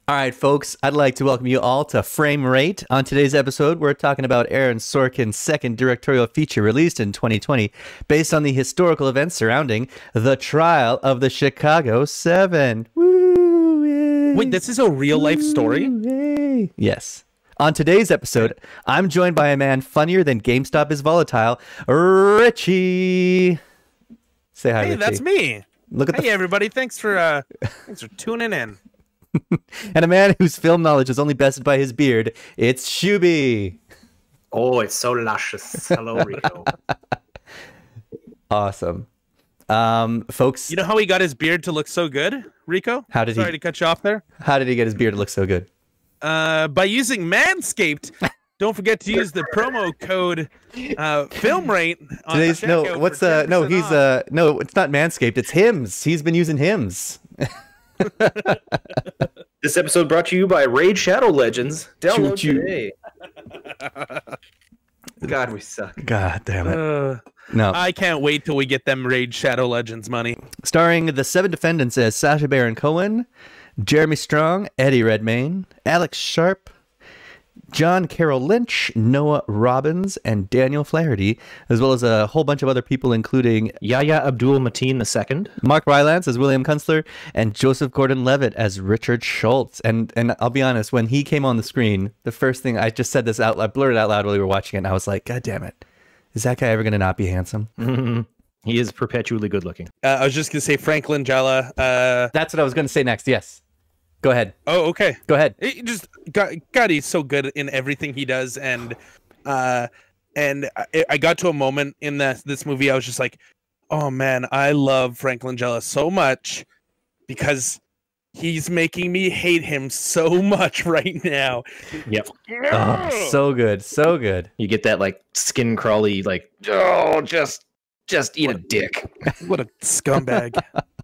All right, folks, I'd like to welcome you all to Frame Rate. On today's episode, we're talking about Aaron Sorkin's second directorial feature released in 2020, based on the historical events surrounding the trial of the Chicago Seven. Woo! Yay. Wait, this is a real life story? Yay. Yes. On today's episode, I'm joined by a man funnier than GameStop is volatile, Ritchie. Say hi, Hey, Ritchie. that's me. Look at Hey, everybody. Thanks for tuning in. And a man whose film knowledge is only bested by his beard. It's Shuby. Oh, it's so luscious. Hello, Rico. Awesome. Folks, You know how he got his beard to look so good, Rico? How did he- Sorry to cut you off there. how did he get his beard to look so good? By using Manscaped. Don't forget to use the promo code film rate on Today's no, checkout what's for no, 10% he's off. no, it's not Manscaped, it's Hims. He's been using Hims. This episode brought to you by Raid Shadow Legends. Download Choo-choo. today. God, we suck. God damn it. No. I can't wait till we get them Raid Shadow Legends money. Starring the 7 defendants as Sacha Baron Cohen, Jeremy Strong, Eddie Redmayne, Alex Sharp, John Carroll Lynch, Noah Robbins, and Daniel Flaherty, as well as a whole bunch of other people, including Yahya Abdul Mateen II. Mark Rylance as William Kunstler, and Joseph Gordon-Levitt as Richard Schultz. And I'll be honest, when he came on the screen, the first thing I just said this out loud, blurted out loud while we were watching it, and I was like, God damn it, is that guy ever going to not be handsome? He is perpetually good looking. I was just going to say Frank Langella. That's what I was going to say next. Yes, go ahead. Oh, okay. Go ahead. It just God, he's so good in everything he does, and I got to a moment in this movie I was just like, oh man, I love Frank Langella so much because he's making me hate him so much right now. Yep. Oh, so good, so good. You get that like skin crawly, like, oh, just eat a dick. What a scumbag.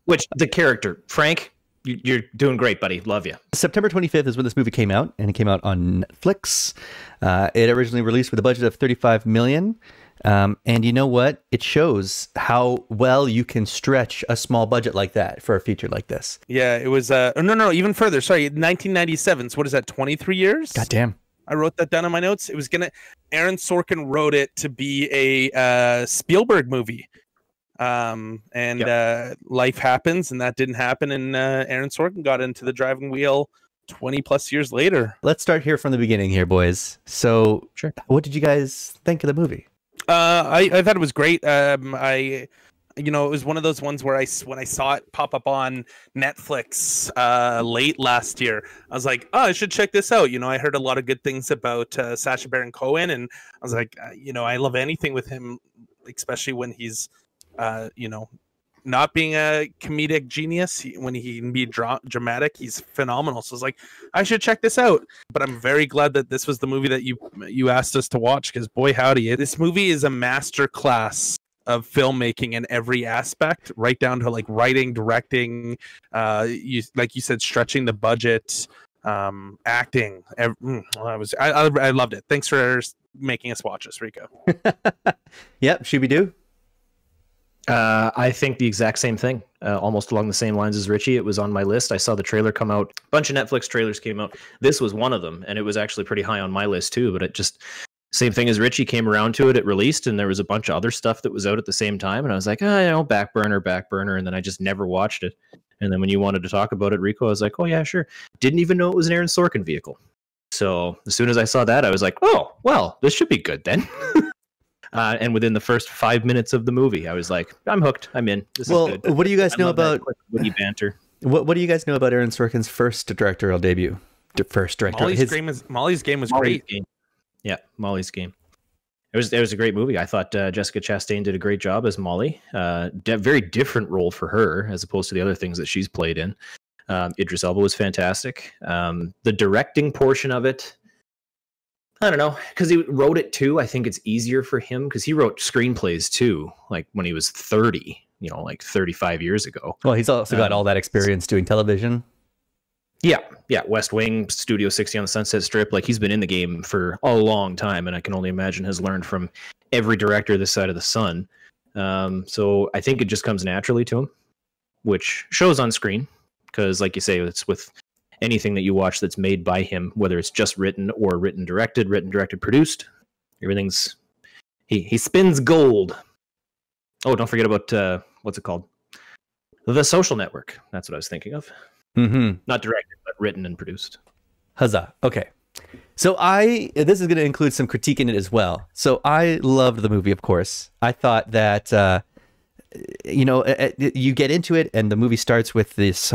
Which the character, Frank, you're doing great, buddy. Love you. September 25th is when this movie came out, and it came out on Netflix. It originally released with a budget of $35 million. And you know what? It shows how well you can stretch a small budget like that for a feature like this. Yeah, it was no, even further. Sorry, 1997. So what is that, 23 years? God damn. I wrote that down in my notes. It was Aaron Sorkin wrote it to be a Spielberg movie. Life happens, and that didn't happen, and Aaron Sorkin got into the driving wheel 20 plus years later. Let's start here from the beginning here, boys. So, Sure. What did you guys think of the movie? I thought it was great. It was one of those ones where when I saw it pop up on Netflix late last year, I was like, oh, I should check this out. I heard a lot of good things about Sacha Baron Cohen, and I was like, I love anything with him, especially when he's, not being a comedic genius. When he can be dramatic, he's phenomenal. So I was like, I should check this out. But I'm very glad that this was the movie that you asked us to watch, because boy howdy, this movie is a master class of filmmaking in every aspect, right down to like writing, directing, like you said, stretching the budget, acting. I loved it. Thanks for making us watch this, Rico. Yep, Shooby-Doo. I think the exact same thing, almost along the same lines as Richie. It was on my list. I saw the trailer come out. A bunch of Netflix trailers came out. This was one of them, and it was actually pretty high on my list too, but it just... Same thing as Richie, came around to it, it released, and there was a bunch of other stuff that was out at the same time, and I was like, back burner, and then I just never watched it. And then when you wanted to talk about it, Rico, I was like, oh yeah, sure. Didn't even know it was an Aaron Sorkin vehicle. So as soon as I saw that, I was like, oh, well, this should be good then. And within the first 5 minutes of the movie, I was like, I'm hooked, I'm in. This is good. What do you guys I know love that about quick, witty banter. what do you guys know about Aaron Sorkin's first directorial debut? Molly's Game was Molly's great. Game. Yeah, Molly's Game. It was a great movie. I thought Jessica Chastain did a great job as Molly. Very different role for her as opposed to the other things that she's played in. Idris Elba was fantastic. The directing portion of it, I don't know, because he wrote it too. I think it's easier for him because he wrote screenplays too, like when he was 30, like 35 years ago. Well, he's also got all that experience doing television. Yeah, West Wing, Studio 60 on the Sunset Strip. Like, he's been in the game for a long time, and I can only imagine has learned from every director this side of the sun. So I think it just comes naturally to him, which shows on screen, because like you say, it's with anything that you watch that's made by him, whether it's just written or written directed, produced, everything's he spins gold. Oh, don't forget about what's it called? The Social Network. That's what I was thinking of. Not directed, but written and produced. Huzzah. Okay. So this is going to include some critique in it as well. So I loved the movie, of course. I thought that, you get into it and the movie starts with this,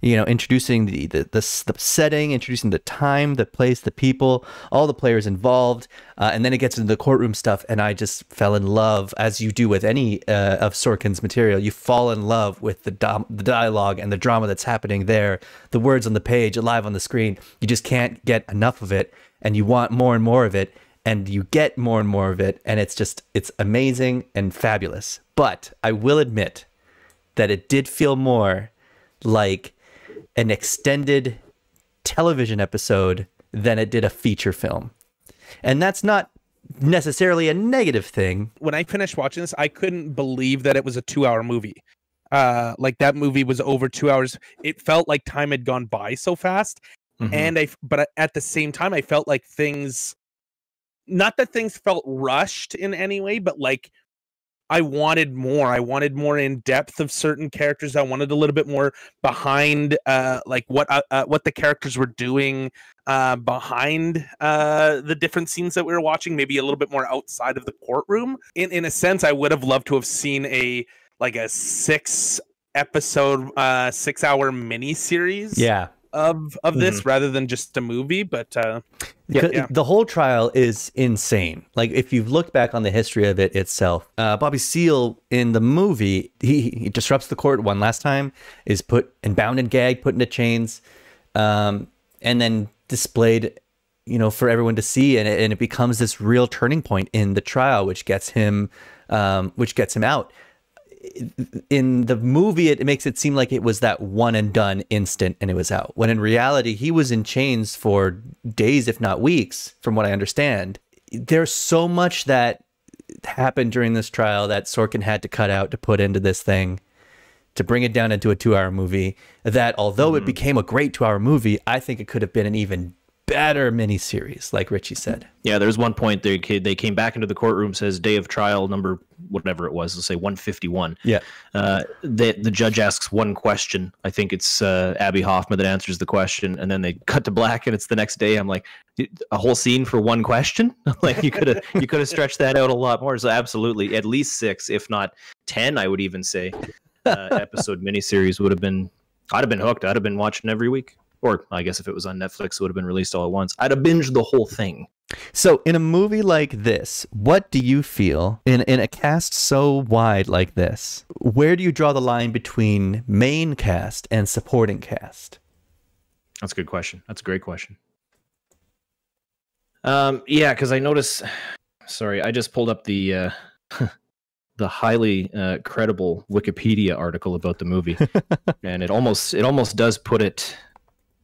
introducing the setting, introducing the time, the place, the people, all the players involved. And then it gets into the courtroom stuff. And I just fell in love, as you do with any of Sorkin's material. You fall in love with the dialogue and the drama that's happening there, the words on the page, alive on the screen. You just can't get enough of it. And you want more and more of it. And you get more and more of it. And it's amazing and fabulous. But I will admit that it did feel more like an extended television episode than it did a feature film. And that's not necessarily a negative thing. When I finished watching this, I couldn't believe that it was a 2-hour movie. Like that movie was over 2 hours. It felt like time had gone by so fast. But at the same time, I felt like not that things felt rushed in any way, but like I wanted more. I wanted more in depth of certain characters. I wanted a little bit more behind, like what the characters were doing behind the different scenes that we were watching. Maybe a little bit more outside of the courtroom. In a sense, I would have loved to have seen a 6-episode, 6-hour mini series. Yeah. Of this rather than just a movie, but the whole trial is insane. Like if you've looked back on the history of it itself, Bobby Seale in the movie, he disrupts the court one last time, is put and bound and gagged, put into chains, and then displayed, for everyone to see, and it becomes this real turning point in the trial, which gets him out. In the movie, it makes it seem like it was that one and done instant and it was out, when in reality he was in chains for days, if not weeks, from what I understand. There's so much that happened during this trial that Sorkin had to cut out to put into this thing to bring it down into a 2-hour movie, that although it became a great 2-hour movie, I think it could have been an even better miniseries, like Ritchie said. Yeah, there's one point they came back into the courtroom, says day of trial number whatever it was, let's say 151. Yeah. The judge asks one question. I think it's Abby Hoffman that answers the question, and then they cut to black and it's the next day. I'm like, a whole scene for one question? Like you could have stretched that out a lot more. So absolutely, at least 6, if not 10, I would even say, episode miniseries would have been. I'd have been hooked. I'd have been watching every week. Or I guess if it was on Netflix, it would have been released all at once. I'd have binged the whole thing. So in a movie like this, what do you feel in a cast so wide like this? Where do you draw the line between main cast and supporting cast? That's a good question. That's a great question. Yeah, because I noticed. Sorry, I just pulled up the the highly credible Wikipedia article about the movie, and it almost does put it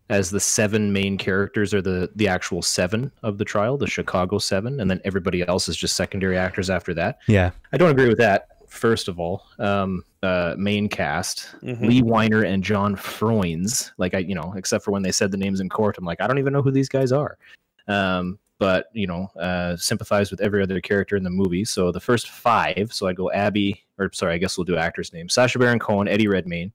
as the 7 main characters are the actual 7 of the trial, the Chicago 7, and then everybody else is just secondary actors after that. Yeah. I don't agree with that, first of all. Main cast, Lee Weiner and John Froines, except for when they said the names in court, I'm like, I don't even know who these guys are. But, sympathize with every other character in the movie. So the first 5, so I'd go I guess we'll do actors' names. Sacha Baron Cohen, Eddie Redmayne,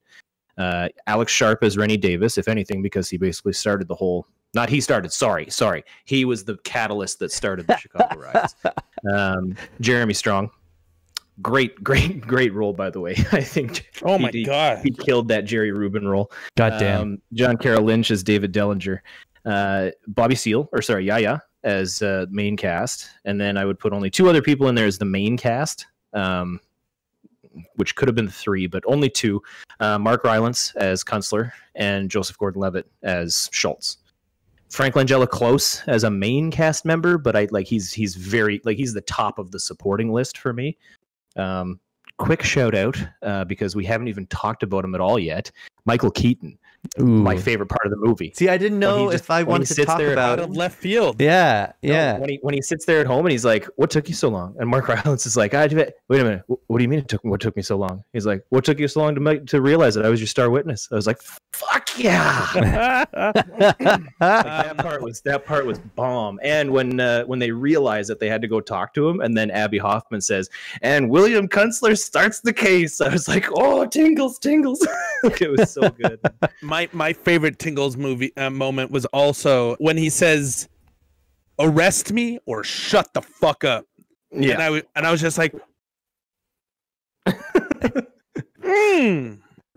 Alex Sharp as Rennie Davis, if anything, because he basically started the whole. Not he started. Sorry. He was the catalyst that started the Chicago riots. Jeremy Strong, great role, by the way. I think. Oh my God, he killed that Jerry Rubin role. Goddamn. John Carroll Lynch as David Dellinger, Bobby Seale, Yaya as main cast, and then I would put only 2 other people in there as the main cast. Which could have been 3, but only 2. Mark Rylance as Kunstler and Joseph Gordon-Levitt as Schultz. Frank Langella Close as a main cast member, but he's very he's the top of the supporting list for me. quick shout out because we haven't even talked about him at all yet. Michael Keaton, Ooh. my favorite part of the movie. See, I didn't know if I wanted to talk about out of left field. Yeah, yeah. No, when he sits there at home and he's like, "What took you so long?" And Mark Rylance is like, "Wait a minute, what do you mean what took me so long?" He's like, "What took you so long to realize that I was your star witness?" I was like, "Fuck yeah!" that part was bomb. And when they realized that they had to go talk to him, and then Abby Hoffman says, "And William Kunstler starts the case," I was like, "Oh, tingles." It was so good. My favorite Tingles movie moment was also when he says, "Arrest me or shut the fuck up." Yeah, and I was just like,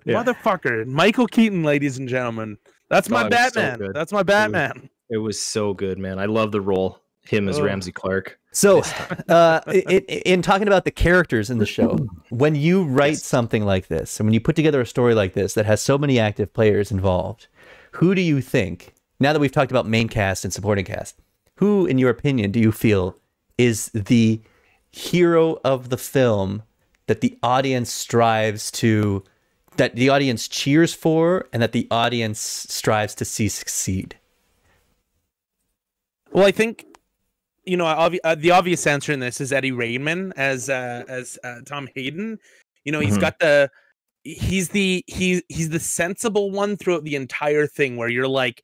motherfucker, Michael Keaton, ladies and gentlemen. That's my Batman. So That's my Batman. It was so good, man. I love the role. Him as Ramsey Clark. So, in talking about the characters in the show, when you write something like this, and when you put together a story like this that has so many active players involved, who do you think, now that we've talked about main cast and supporting cast, who, in your opinion, do you feel is the hero of the film that the audience strives to, that the audience cheers for, and that the audience strives to see succeed? Well, I think, you know, the obvious answer in this is Eddie Raymond as Tom Hayden. You know, he's got he's the sensible one throughout the entire thing, where you're like,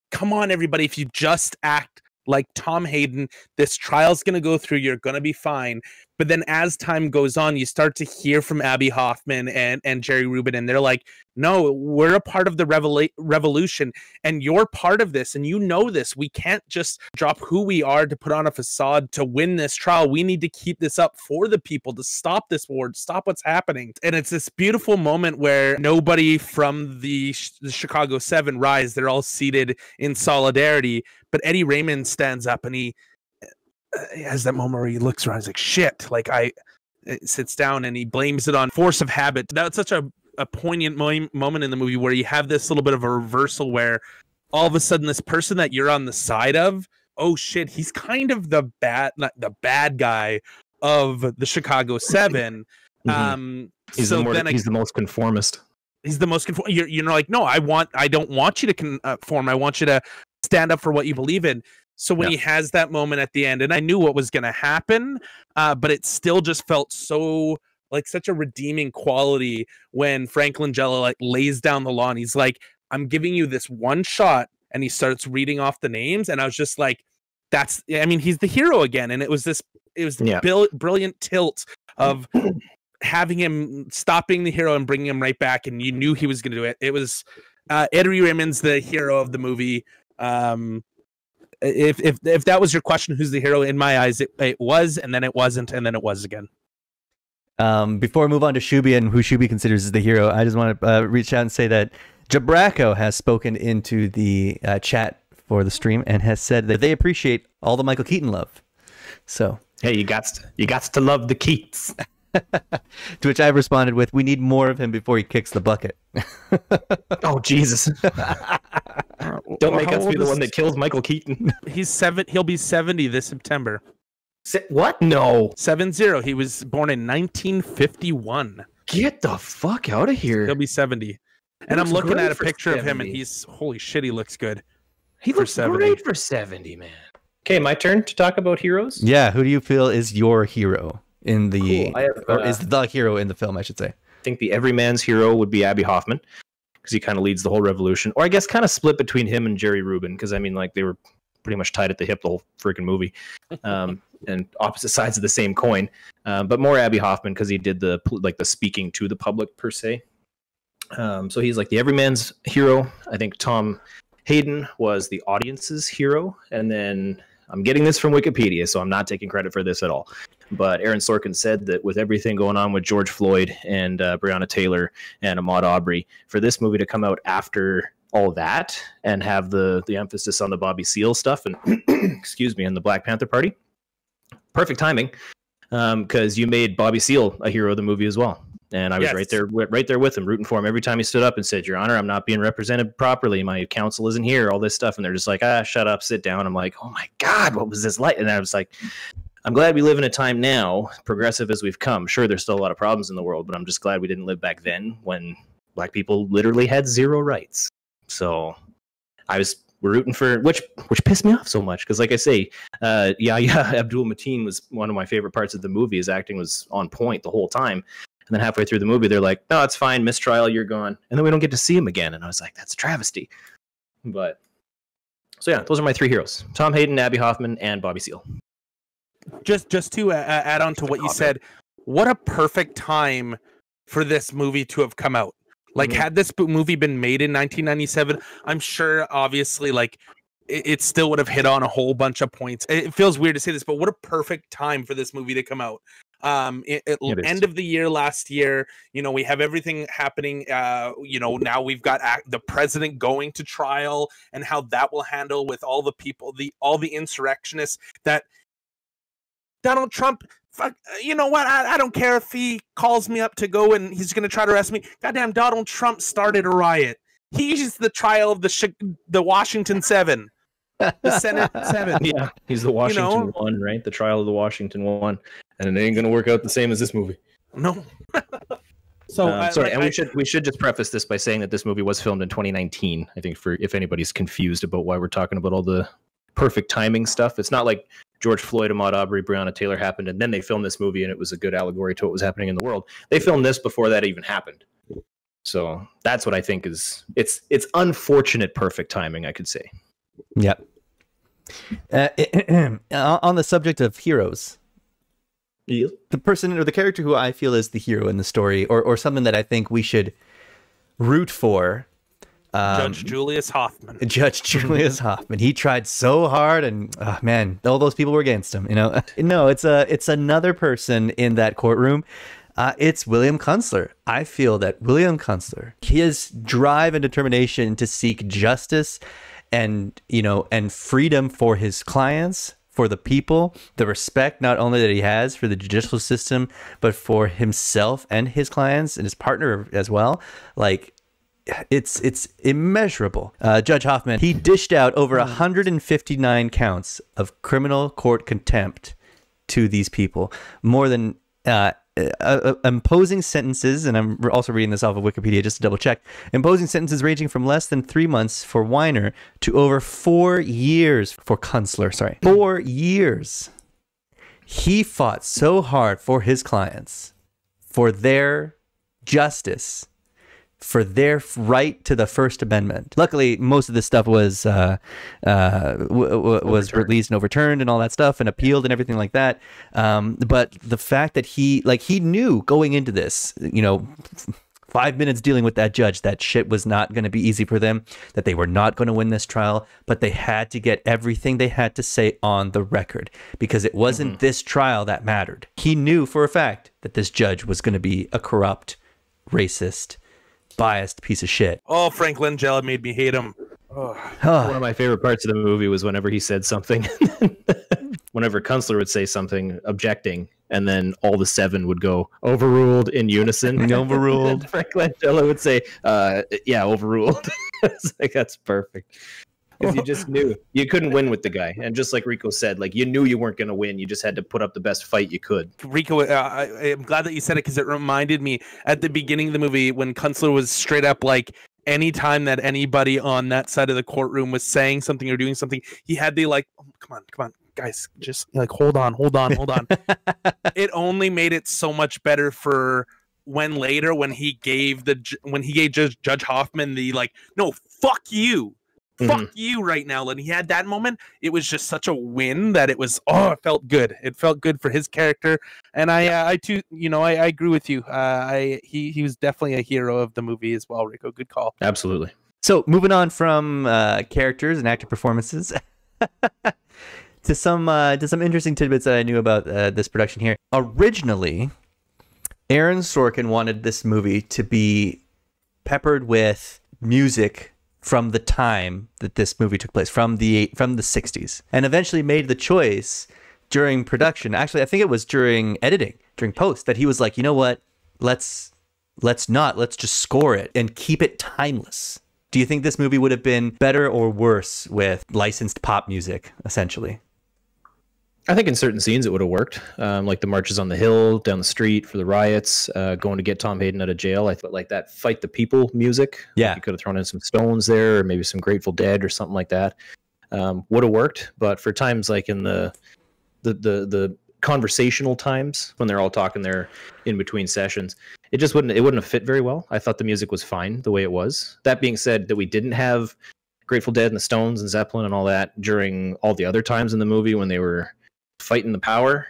come on, everybody, if you just act like Tom Hayden, this trial's going to go through, you're going to be fine. But then as time goes on, you start to hear from Abby Hoffman and Jerry Rubin, and they're like, no, we're a part of the revolution, and you're part of this, and you know this. We can't just drop who we are to put on a facade to win this trial. We need to keep this up for the people, to stop this war, to stop what's happening. And it's this beautiful moment where nobody from the Chicago 7 rise. They're all seated in solidarity, but Eddie Raymond stands up and he has that moment where he looks around, he's like, shit, like sits down and he blames it on force of habit. That's such a poignant moment in the movie where you have this little bit of a reversal where all of a sudden this person that you're on the side of, oh shit, he's kind of the bad guy of the Chicago 7. He's the most conformist. He's the most you're like, no, I don't want you to conform. I want you to stand up for what you believe in. So when he has that moment at the end, and I knew what was going to happen, but it still just felt so like such a redeeming quality when Frank Langella like lays down the law and he's like, I'm giving you this one shot, and he starts reading off the names, and I was just like, he's the hero again. And it was brilliant tilt of having him stopping the hero and bringing him right back, and you knew he was going to do it. It was Eddie Raymond's the hero of the movie. If that was your question, who's the hero? In my eyes, it was, and then it wasn't, and then it was again. Before we move on to Shuby and who Shuby considers as the hero, I just want to reach out and say that Jabraco has spoken into the chat for the stream and has said that they appreciate all the Michael Keaton love. So hey, you got to love the Keats. To which I've responded with, we need more of him before he kicks the bucket. Oh, Jesus. Don't make us be the one that kills Michael Keaton. He'll be 70 this September. What? No. 70. He was born in 1951. Get the fuck out of here. He'll be 70. And I'm looking at a picture of him, and he's, holy shit, he looks good. He looks great for 70, man. Okay, my turn to talk about heroes? Yeah, who do you feel is your hero in the, or is the hero in the film, I should say? I think the everyman's hero would be Abby Hoffman, because he kind of leads the whole revolution. Or I guess kind of split between him and Jerry Rubin, because I mean, like, they were pretty much tied at the hip the whole freaking movie, and opposite sides of the same coin. But more Abby Hoffman, because he did the speaking to the public per se. So he's like the everyman's hero. I think Tom Hayden was the audience's hero, and then I'm getting this from Wikipedia, so I'm not taking credit for this at all. But Aaron Sorkin said that with everything going on with George Floyd and Breonna Taylor and Ahmaud Arbery, for this movie to come out after all that and have the emphasis on the Bobby Seale stuff and excuse me, and the Black Panther Party, perfect timing, because you made Bobby Seale a hero of the movie as well. And I was right there with him, rooting for him every time he stood up and said, "Your Honor, I'm not being represented properly. My counsel isn't here." All this stuff, and they're just like, "Ah, shut up, sit down." I'm like, "Oh my God, what was this like?" And I was like, I'm glad we live in a time now, progressive as we've come. Sure, there's still a lot of problems in the world, but I'm just glad we didn't live back then when black people literally had zero rights. So we're rooting for, which pissed me off so much, because like I say, Yahya Abdul-Mateen was one of my favorite parts of the movie. His acting was on point the whole time. And then halfway through the movie, they're like, no, it's fine, mistrial, you're gone. And then we don't get to see him again. And I was like, that's a travesty. But, so yeah, those are my three heroes. Tom Hayden, Abby Hoffman, and Bobby Seale. Just to add on to what you said, what a perfect time for this movie to have come out. Like, had this movie been made in 1997, I'm sure, obviously, like, it still would have hit on a whole bunch of points. It feels weird to say this, but what a perfect time for this movie to come out. End of the year last year, you know, we have everything happening. You know, now we've got the president going to trial, and how that will handle with all the people, all the insurrectionists that Donald Trump. Fuck, you know what? I don't care if he calls me up to go and he's going to try to arrest me. Goddamn, Donald Trump started a riot. He's the trial of the Washington 7. The Senate 7. Yeah, he's the Washington 1, right? The trial of the Washington 1. And it ain't going to work out the same as this movie. No. So sorry, and we should just preface this by saying that this movie was filmed in 2019. I think, for if anybody's confused about why we're talking about all the perfect timing stuff. It's not like George Floyd, Ahmaud Arbery, Breonna Taylor happened, and then they filmed this movie, and it was a good allegory to what was happening in the world. They filmed this before that even happened. So that's what I think is it's unfortunate perfect timing, I could say. Yep. On the subject of heroes, the person or the character who I feel is the hero in the story, or something that I think we should root for, Judge Julius Hoffman. Judge Julius Hoffman. He tried so hard, and oh, man, all those people were against him. You know, no, it's another person in that courtroom. It's William Kunstler. I feel that William Kunstler, his drive and determination to seek justice and, you know, and freedom for his clients, for the people, the respect not only that he has for the judicial system, but for himself and his clients and his partner as well. Like, it's immeasurable. Judge Hoffman, he dished out over 159 counts of criminal court contempt to these people, more than imposing sentences, and I'm also reading this off of Wikipedia just to double check, imposing sentences ranging from less than 3 months for Weiner to over 4 years for Kunstler. Sorry, 4 years. He fought so hard for his clients, for their justice, for their right to the First Amendment. Luckily, most of this stuff was released and overturned and all that stuff, and appealed and everything like that. But the fact that he knew going into this, you know, 5 minutes dealing with that judge, that shit was not going to be easy for them, that they were not going to win this trial, but they had to get everything they had to say on the record, because it wasn't this trial that mattered. He knew for a fact that this judge was going to be a corrupt, racist, biased piece of shit. Oh, Frank Langella made me hate him. One of my favorite parts of the movie was whenever he said something, whenever Kunstler would say something objecting, and then all the 7 would go overruled in unison. Overruled. Frank Langella would say, yeah, overruled. It's like, that's perfect. Because you just knew you couldn't win with the guy. And just like Rico said, like, you knew you weren't going to win. You just had to put up the best fight you could. Rico, I'm glad that you said it, because it reminded me at the beginning of the movie when Kunstler was straight up like, anytime that anybody on that side of the courtroom was saying something or doing something, he had the like, oh, come on, guys, just like, hold on. It only made it so much better for when later, when he gave Judge Hoffman the like, no, fuck you. Fuck you right now. And he had that moment. It was just such a win that it was, it felt good. It felt good for his character. And I too, you know, I agree with you. He was definitely a hero of the movie as well, Rico. Good call. Absolutely. So moving on from characters and actor performances to some interesting tidbits that I knew about this production here. Originally, Aaron Sorkin wanted this movie to be peppered with music from the time that this movie took place, from the 60s, and eventually made the choice during production. Actually, I think it was during editing, during post, that he was like, you know what, let's just score it and keep it timeless. Do you think this movie would have been better or worse with licensed pop music, essentially? I think in certain scenes it would have worked, like the marches on the hill, down the street for the riots, going to get Tom Hayden out of jail. I thought like that "Fight the People" music. Yeah, like you could have thrown in some Stones there, or maybe some Grateful Dead or something like that. Would have worked, but for times like in the conversational times when they're all talking there in between sessions, it just wouldn't have fit very well. I thought the music was fine the way it was. That being said, that we didn't have Grateful Dead and the Stones and Zeppelin and all that during all the other times in the movie when they were fighting the power,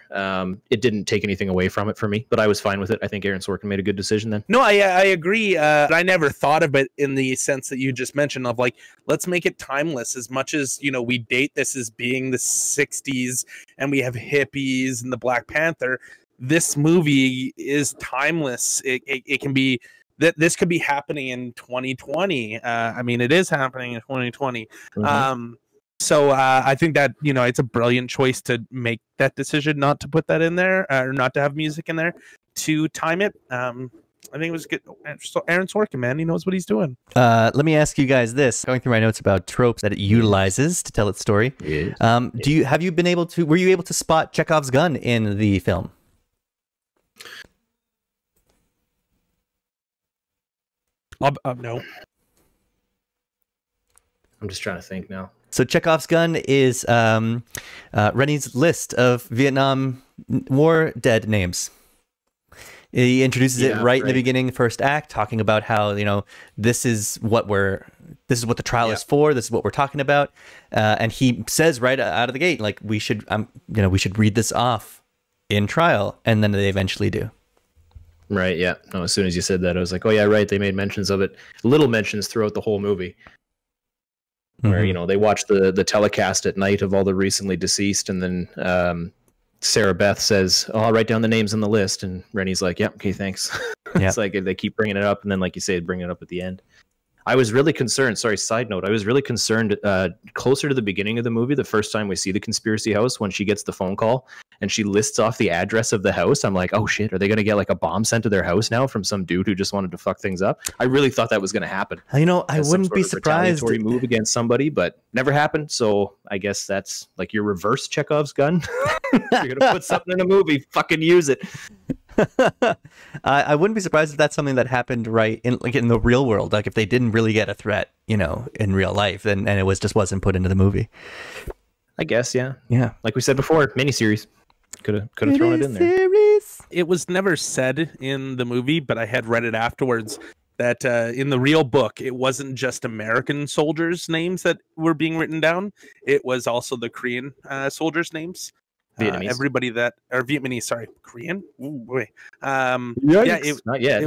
it didn't take anything away from it for me, but I was fine with it. I think Aaron Sorkin made a good decision then. No, I agree. I never thought of it in the sense that you just mentioned of like, let's make it timeless. As much as, you know, we date this as being the 60s and we have hippies and the Black Panther, this movie is timeless. It can be that this could be happening in 2020. I mean, it is happening in 2020. Mm-hmm. So I think that, you know, it's a brilliant choice to make that decision not to put that in there, or not to have music in there to time it. I think it was good. Aaron Sorkin, man, he knows what he's doing. Let me ask you guys this: going through my notes about tropes that it utilizes to tell its story. Yes. Were you able to spot Chekhov's gun in the film? No. I'm just trying to think now. So Chekhov's gun is Rennie's list of Vietnam War dead names. He introduces it right in the beginning, first act, talking about how, you know, this is what the trial is for. This is what we're talking about, and he says right out of the gate, like, we should read this off in trial, and then they eventually do. Right. Yeah. No. As soon as you said that, I was like, oh yeah, right. They made mentions of it, little mentions throughout the whole movie. Where, you know, they watch the telecast at night of all the recently deceased, and then Sarah Beth says, "Oh, I'll write down the names on the list," and Rennie's like, "Yeah, okay, thanks." It's like they keep bringing it up, and then, like you say, bring it up at the end. I was really concerned. Sorry, side note. I was really concerned closer to the beginning of the movie, the first time we see the conspiracy house, when she gets the phone call and she lists off the address of the house. I'm like, oh shit, are they going to get like a bomb sent to their house now from some dude who just wanted to fuck things up? I really thought that was going to happen. You know, I wouldn't be surprised. Retaliatory move against somebody, but never happened. So I guess that's like your reverse Chekhov's gun. You're going to put something in a movie, fucking use it. I wouldn't be surprised if that's something that happened right in the real world. Like if they didn't really get a threat, you know, in real life, and it wasn't put into the movie. I guess, yeah. Like we said before, miniseries. Could have thrown it in there. It was never said in the movie, but I had read it afterwards that in the real book, it wasn't just American soldiers' names that were being written down. It was also the Korean soldiers' names. Vietnamese. Everybody that, or Vietnamese, sorry, Korean. Ooh, boy. Not yet.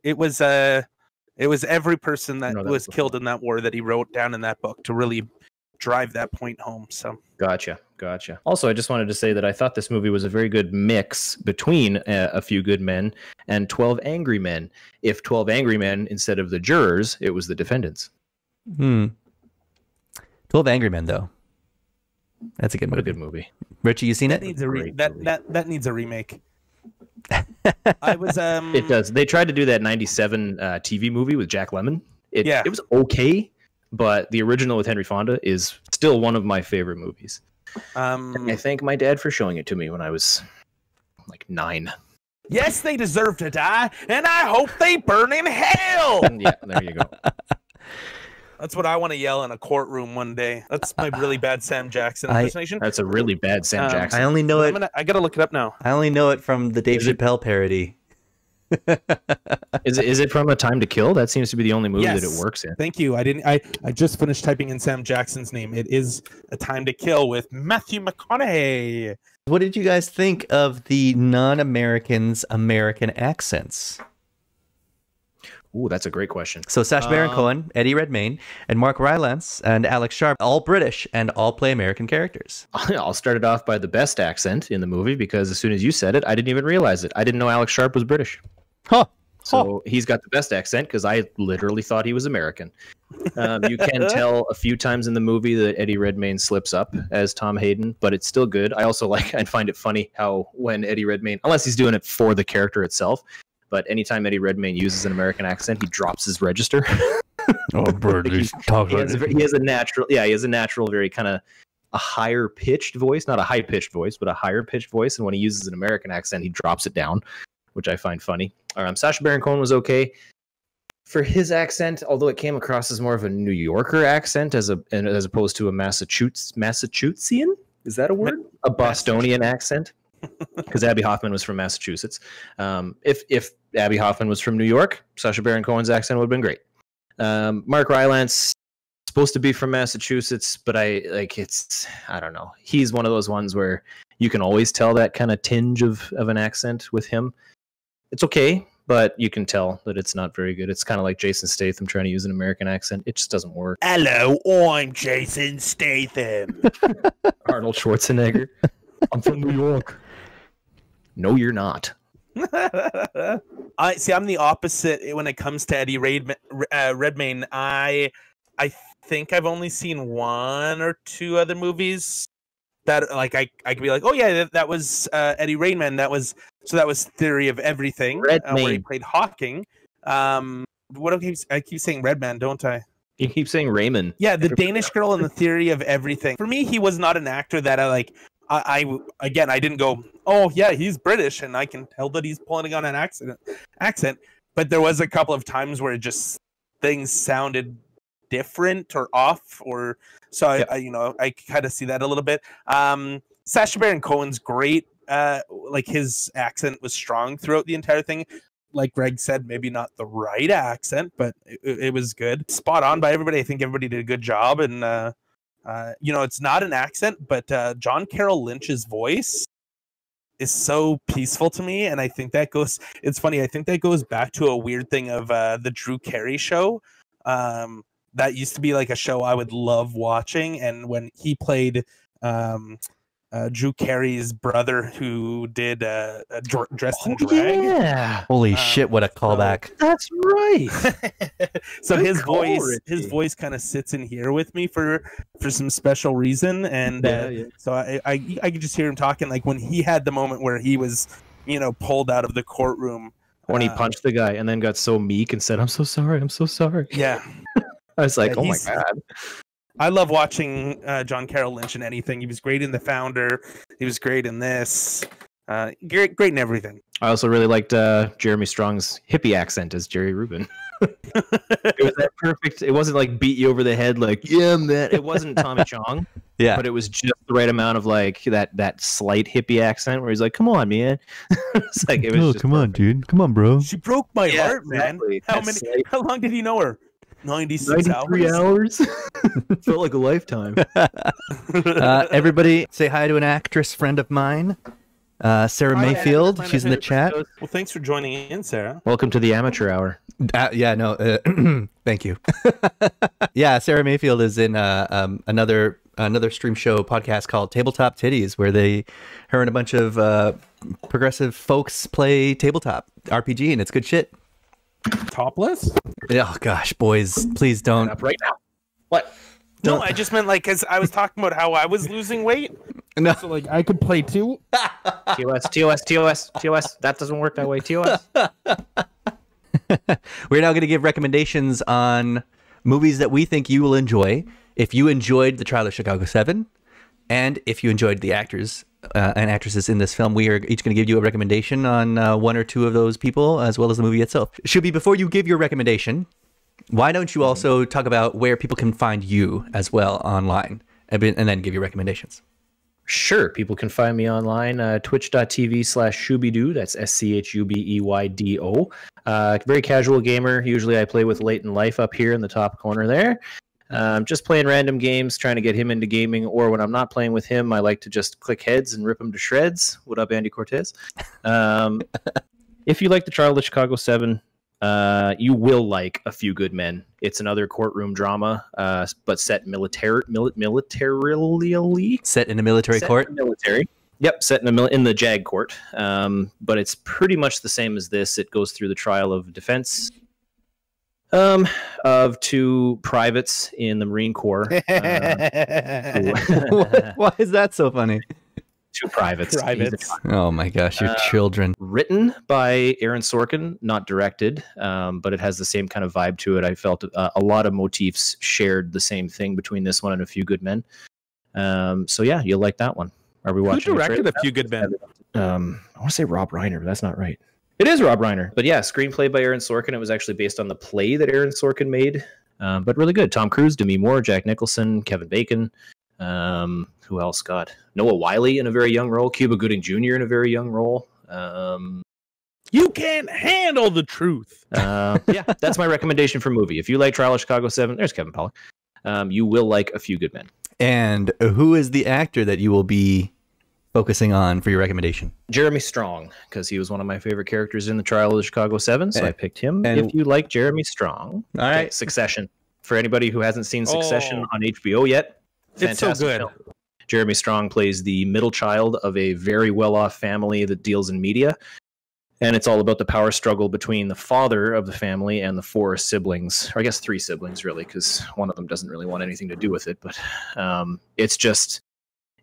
It was every person that was killed in that war that he wrote down in that book to really drive that point home. So Gotcha. Also, I just wanted to say that I thought this movie was a very good mix between A Few Good Men and 12 Angry Men. If 12 Angry Men, instead of the jurors, it was the defendants. 12 Angry Men, though. That's a good movie. What a good movie. Ritchie, you seen it? That needs a remake. I was It does. They tried to do that 97 TV movie with Jack Lemmon. It was okay, but the original with Henry Fonda is still one of my favorite movies. And I thank my dad for showing it to me when I was like 9. Yes, they deserve to die, and I hope they burn in hell. Yeah, there you go. That's what I want to yell in a courtroom one day. That's my really bad Sam Jackson impersonation. That's a really bad Sam Jackson. I only know it. I gotta look it up now. I only know it from the Dave Chappelle parody. Is it from A Time to Kill? That seems to be the only movie that it works in. Thank you. I just finished typing in Sam Jackson's name. It is A Time to Kill with Matthew McConaughey. What did you guys think of the non-Americans' American accents? Ooh, that's a great question. So Sacha Baron Cohen, Eddie Redmayne, and Mark Rylance and Alex Sharp, all British and all play American characters. I'll start it off by the best accent in the movie, because as soon as you said it, I didn't even realize it. I didn't know Alex Sharp was British. So he's got the best accent, because I literally thought he was American. You can tell a few times in the movie that Eddie Redmayne slips up as Tom Hayden, but it's still good. I also I find it funny how when Eddie Redmayne, unless he's doing it for the character itself, but anytime Eddie Redmayne uses an American accent, he drops his register. Oh, British. He has a natural, very kind of a higher pitched voice, not a high pitched voice, but a higher pitched voice. And when he uses an American accent, he drops it down, which I find funny. Sacha Baron Cohen was okay for his accent, although it came across as more of a New Yorker accent as opposed to a Massachusettsian. Is that a word? A Bostonian accent. Because Abby Hoffman was from Massachusetts. If Abby Hoffman was from New York, Sacha Baron Cohen's accent would have been great. Mark Rylance supposed to be from Massachusetts, but I don't know. He's one of those ones where you can always tell that kind of tinge of an accent with him. It's okay, but you can tell that it's not very good. It's kind of like Jason Statham trying to use an American accent. It just doesn't work. Hello, I'm Jason Statham. Arnold Schwarzenegger. I'm from New York. No, you're not. I'm the opposite when it comes to Eddie Redmayne. I think I've only seen one or two other movies that like I could be like, oh yeah, that was Eddie Redmayne. That was Theory of Everything, where he played Hawking. I keep saying Redman, don't I? You keep saying Raymond. Yeah, the Danish girl in the Theory of Everything. For me, he was not an actor that I like. I didn't go, oh yeah, he's British, and I can tell that he's pulling on an accent. But there was a couple of times where just things sounded different or off, or so I kind of see that a little bit. Sacha Baron Cohen's great. Like his accent was strong throughout the entire thing. Like Greg said, maybe not the right accent, but it was good. Spot on by everybody. I think everybody did a good job, and it's not an accent, but John Carroll Lynch's voice is so peaceful to me, and I think that goes. It's funny. I think that goes back to a weird thing of the Drew Carey show. That used to be like a show I would love watching, and when he played Drew Carey's brother, who did Dressed in Drag. Yeah. Holy shit! What a callback. That's right. So his voice kind of sits in here with me for some special reason, and so I could just hear him talking like when he had the moment where he was pulled out of the courtroom when he punched the guy and then got so meek and said, "I'm so sorry, I'm so sorry." Yeah. I was like, oh my God. I love watching John Carroll Lynch in anything. He was great in The Founder. He was great in this. Great in everything. I also really liked Jeremy Strong's hippie accent as Jerry Rubin. It was that perfect. It wasn't like beat you over the head like, yeah, man. It wasn't Tommy Chong. Yeah. But it was just the right amount of like that slight hippie accent where he's like, come on, man. It's like, it was come on, dude. Come on, bro. She broke my heart, exactly. Man. How long did he know her? 93 hours. Felt like a lifetime. Everybody say hi to an actress friend of mine, Sarah Mayfield. She's in the chat. Well, thanks for joining in, Sarah. Welcome to the amateur hour. Thank you. Yeah, Sarah Mayfield is in another stream show podcast called Tabletop Titties, where her and a bunch of progressive folks play tabletop RPG, and it's good shit. Topless? Oh gosh, boys, please don't. Up right now. What? No, I just meant like, cause I was talking about how I was losing weight. No, so like I could play too. TOS. That doesn't work that way. TOS. We're now going to give recommendations on movies that we think you will enjoy. If you enjoyed The Trial of Chicago 7, and if you enjoyed the actors and actresses in this film, we are each going to give you a recommendation on one or two of those people, as well as the movie itself. Should be, before you give your recommendation, why don't you also talk about where people can find you as well online, and then give your recommendations? Sure. People can find me online, twitch.tv/Shubidoo. That's SCHUBEYDO. Very casual gamer. Usually I play with Leighton Life up here in the top corner there. Just playing random games, trying to get him into gaming, or when I'm not playing with him, I like to just click heads and rip him to shreds. What up, Andy Cortez? If you like The Trial of Chicago 7, you will like A Few Good Men. It's another courtroom drama, but set militarily. Set in a military court? In military. Yep, set in the JAG court. But it's pretty much the same as this. It goes through the trial of defense of two privates in the Marine Corps. Why is that so funny? Two privates. Oh my gosh, your children. Written by Aaron Sorkin, not directed, but it has the same kind of vibe to it. I felt a lot of motifs shared the same thing between this one and A Few Good Men. So yeah, you'll like that one. Are we watching? Who directed A Few Good Men? I want to say Rob Reiner, but that's not right. It is Rob Reiner. But yeah, screenplay by Aaron Sorkin. It was actually based on the play that Aaron Sorkin made. But really good. Tom Cruise, Demi Moore, Jack Nicholson, Kevin Bacon. Who else? God, Noah Wyle in a very young role. Cuba Gooding Jr. in a very young role. You can't handle the truth. Yeah, that's my recommendation for movie. If you like Trial of Chicago 7, there's Kevin Pollak. You will like A Few Good Men. And who is the actor that you will be focusing on for your recommendation? Jeremy Strong, because he was one of my favorite characters in the Trial of the Chicago 7, so I picked him. and- If you like Jeremy Strong. All right. Okay, Succession. For anybody who hasn't seen Succession on HBO yet, It's so fantastic good. film. Jeremy Strong plays the middle child of a very well-off family that deals in media. And it's all about the power struggle between the father of the family and the 4 siblings, or I guess 3 siblings, really, because one of them doesn't really want anything to do with it. But it's just,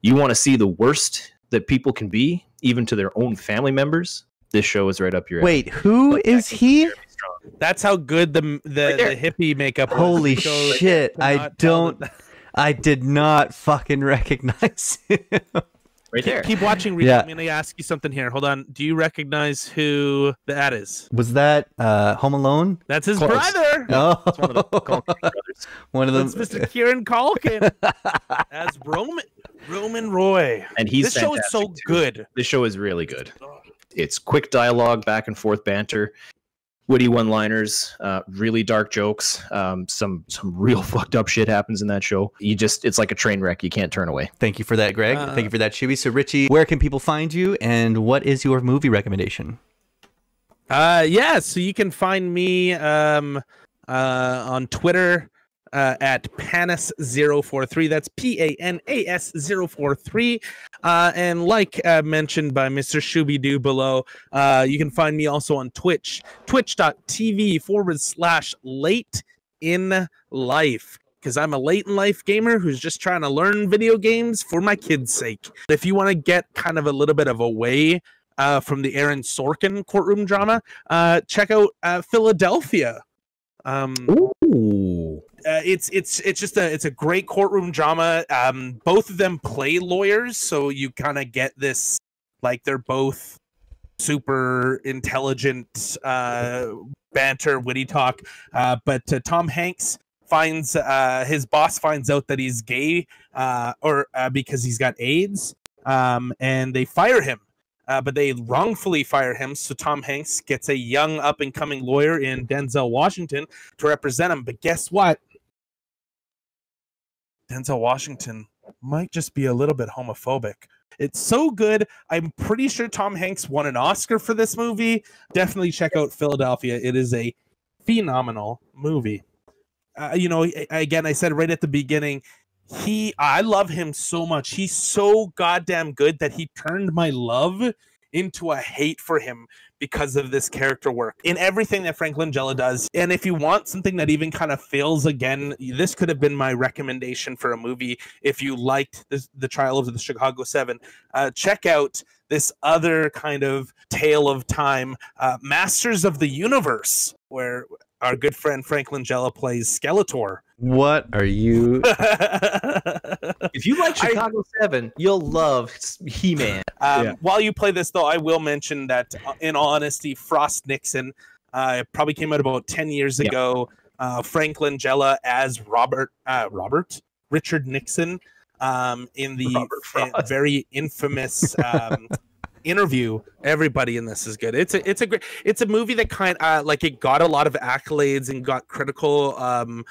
you want to see the worst that people can be, even to their own family members. This show is right up your alley. Wait, who is he? Jeremy Strong. That's how good the there. hippie makeup was. Holy Rico shit! could I not tell don't. I did not fucking recognize him. Right there. Keep watching, Rico. Yeah. I'm going to ask you something here. Hold on. Do you recognize who that is? Was that Home Alone? That's his Close. brother. Oh, It's one of the Culkin brothers. one of them. That's Mr. Kieran Culkin as Roman Roy. And he's This show is so fantastic, too. good. This show is really good. It's quick dialogue, back and forth banter, witty one-liners, really dark jokes. Some real fucked up shit happens in that show. It's like a train wreck. You can't turn away. Thank you for that, Greg. Thank you for that, Chibi. So, Ritchie, where can people find you, and what is your movie recommendation? So you can find me on Twitter at Panas043. That's PANAS043. And like mentioned by Mr. Shooby-Doo below, you can find me also on Twitch, twitch.tv/late in life. Because I'm a late in life gamer who's just trying to learn video games for my kids' sake. If you want to get kind of a little bit of away from the Aaron Sorkin courtroom drama, check out Philadelphia. Ooh. It's a great courtroom drama. Both of them play lawyers, so you kind of get this, like, they're both super intelligent banter, witty talk. But Tom Hanks finds his boss finds out that he's gay, because he's got AIDS, and they fire him. But they wrongfully fire him, so Tom Hanks gets a young up-and-coming lawyer in Denzel Washington to represent him. But guess what? Denzel Washington might just be a little bit homophobic. It's so good. I'm pretty sure Tom Hanks won an Oscar for this movie. Definitely check out Philadelphia. It is a phenomenal movie. Again, I said right at the beginning, I love him so much. He's so goddamn good that he turned my love into a hate for him because of this character work in everything that Frank Langella does. And if you want something that even kind of fails again, this could have been my recommendation for a movie. If you liked the Trial of the Chicago 7, check out this other kind of tale of time, Masters of the Universe, where our good friend Frank Langella plays Skeletor. What are you? If you like Chicago 7, you'll love He-Man. While you play this, though, I will mention that, in all honesty, Frost Nixon it probably came out about 10 years ago. Frank Langella as Richard Nixon in the very infamous interview. Everybody in this is good. It's a movie that kind of it got a lot of accolades and got critical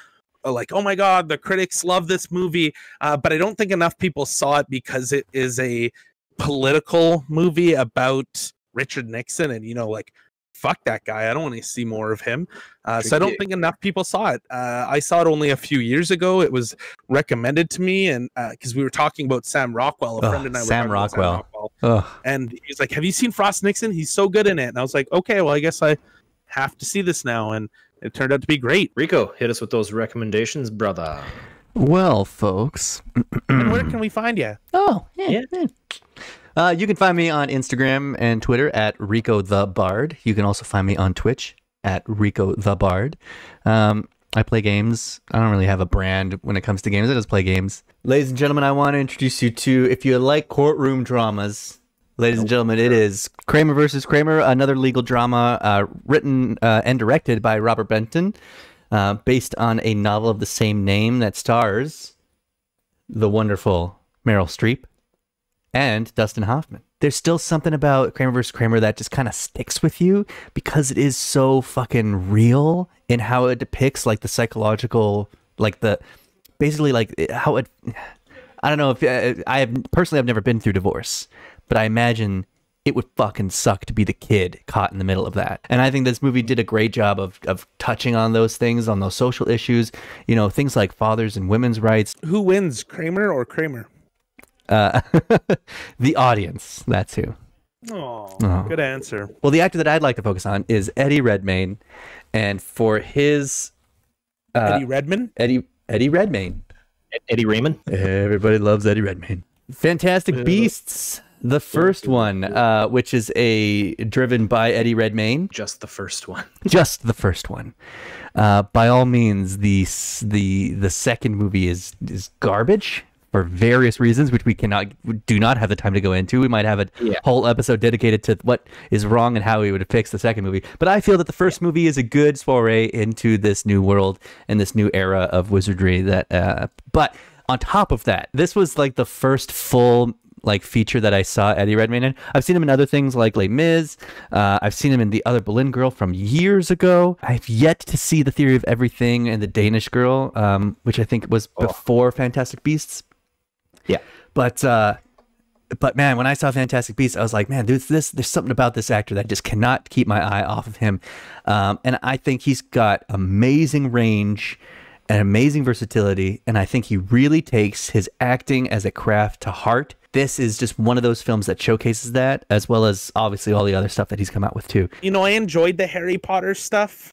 like, oh my god, the critics love this movie, but I don't think enough people saw it because it is a political movie about Richard Nixon, and fuck that guy, I don't want to see more of him. So I don't think enough people saw it. I saw it only a few years ago. It was recommended to me, and because we were talking about Sam Rockwell, a friend and I were talking about Sam Rockwell, and he's like, have you seen Frost Nixon? He's so good in it. And I was like, okay, well, I guess I have to see this now, and it turned out to be great. Rico, hit us with those recommendations, brother. Well, folks. And where can we find you? Oh, yeah. You can find me on Instagram and Twitter at Rico the Bard. You can also find me on Twitch at Rico the Bard. I play games. I don't really have a brand when it comes to games. I just play games. Ladies and gentlemen, I want to introduce you to, if you like courtroom dramas, ladies and gentlemen, it is Kramer versus Kramer, another legal drama written and directed by Robert Benton, based on a novel of the same name that stars the wonderful Meryl Streep and Dustin Hoffman. There's still something about Kramer vs. Kramer that just kind of sticks with you because it is so fucking real in how it depicts like the psychological, like the, basically like how it, I don't know if I've never been through divorce, but I imagine it would fucking suck to be the kid caught in the middle of that. And I think this movie did a great job of touching on those things, on those social issues, you know, things like fathers and women's rights. Who wins, Kramer or Kramer? The audience, that's who. Oh, good answer. Well, the actor that I'd like to focus on is Eddie Redmayne, and for his Eddie Redmayne? Eddie Redmayne. Eddie Raymond. Everybody loves Eddie Redmayne. Fantastic Beasts, the first one, which is driven by Eddie Redmayne. Just the first one. Just the first one. By all means, the second movie is garbage for various reasons, which we do not have the time to go into. We might have a whole episode dedicated to what is wrong and how we would fix the second movie. But I feel that the first movie is a good soiree into this new world and this new era of wizardry. But on top of that, this was like the first full like feature that I saw Eddie Redmayne in. I've seen him in other things like Les Mis. I've seen him in The Other Boleyn Girl from years ago. I've yet to see The Theory of Everything and The Danish Girl, which I think was before Fantastic Beasts. Yeah, but man, when I saw Fantastic Beasts, I was like, man, there's something about this actor that I just cannot keep my eye off of him. And I think he's got amazing range and amazing versatility, and I think he really takes his acting as a craft to heart. This is just one of those films that showcases that, as well as obviously all the other stuff that he's come out with too. You know, I enjoyed the Harry Potter stuff,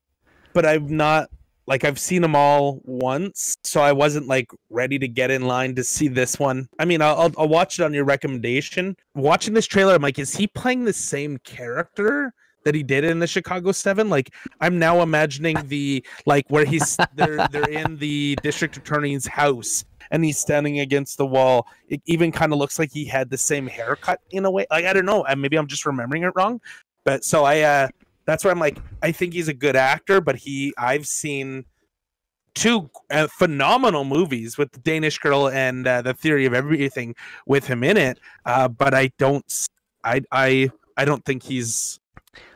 but I've seen them all once, so I wasn't like ready to get in line to see this one. I mean, I'll watch it on your recommendation. Watching this trailer, I'm like, is he playing the same character that he did in the Chicago 7? Like, I'm now imagining where they're in the district attorney's house and he's standing against the wall. It even kind of looks like he had the same haircut in a way. Like, I don't know, maybe I'm just remembering it wrong, but so that's where I'm like, I think he's a good actor, but I've seen two phenomenal movies with The Danish Girl and The Theory of Everything with him in it. But I don't think he's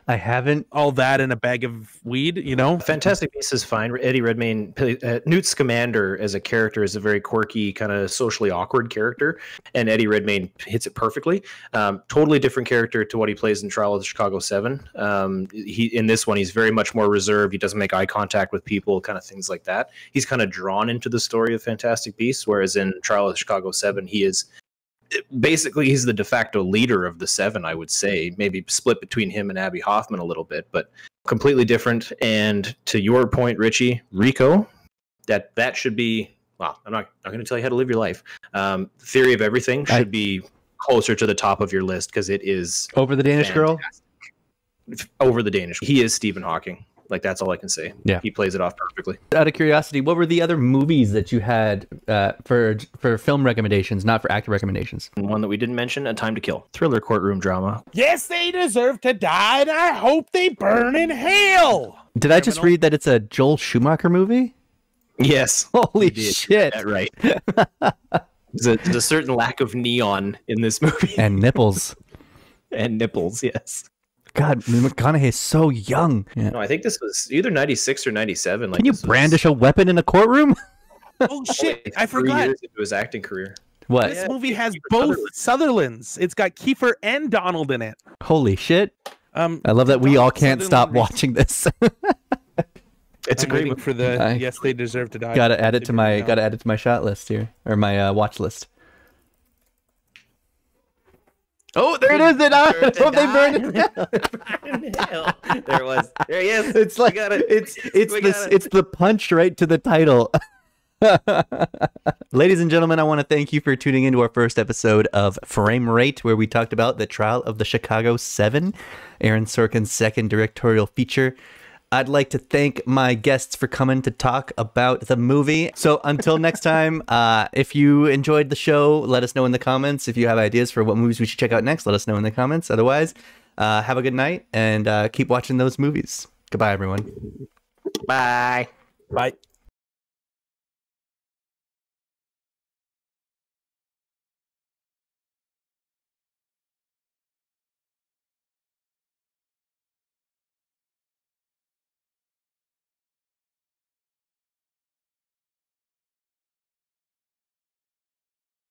I haven't all that in a bag of weed, you know. Fantastic Beasts is fine. Eddie Redmayne, Newt Scamander as a character is a very quirky, kind of socially awkward character, and Eddie Redmayne hits it perfectly. Totally different character to what he plays in Trial of the Chicago 7. In this one, he's very much more reserved. He doesn't make eye contact with people, kind of things like that. He's kind of drawn into the story of Fantastic Beasts, whereas in Trial of the Chicago 7, he's the de facto leader of the 7, I would say. Maybe split between him and Abby Hoffman a little bit, but completely different. And to your point, Ritchie, Rico, that should be, well, I'm not going to tell you how to live your life. Theory of Everything should be closer to the top of your list because it is over The Danish Girl. Over The Danish. He is Stephen Hawking. Like, that's all I can say. Yeah, he plays it off perfectly. Out of curiosity, what were the other movies that you had for film recommendations, not for actor recommendations? One that we didn't mention, A Time to Kill, thriller courtroom drama. Yes, they deserve to die, and I hope they burn in hell. Did I just read that it's a Joel Schumacher movie? Yes. Holy shit! That right. There's a certain lack of neon in this movie. And nipples. And nipples, yes. God, McConaughey is so young. Yeah. No, I think this was either 96 or 97. Like, can you brandish a weapon in a courtroom? Oh shit! I forgot. 3 years into his acting career. What? This movie has both Sutherlands. It's got Kiefer and Donald in it. Holy shit! I love that we all can't stop watching this. It's a great movie for the. Yes, they deserve to die. Gotta add it to my shot list here, or my watch list. Oh, there it is! They burned it. There it was. There he is. It's like it's the punch right to the title. Ladies and gentlemen, I want to thank you for tuning into our first episode of Frame Rate, where we talked about the trial of the Chicago 7, Aaron Sorkin's second directorial feature. I'd like to thank my guests for coming to talk about the movie. So until next time, if you enjoyed the show, let us know in the comments. If you have ideas for what movies we should check out next, let us know in the comments. Otherwise, have a good night and keep watching those movies. Goodbye, everyone. Bye. Bye.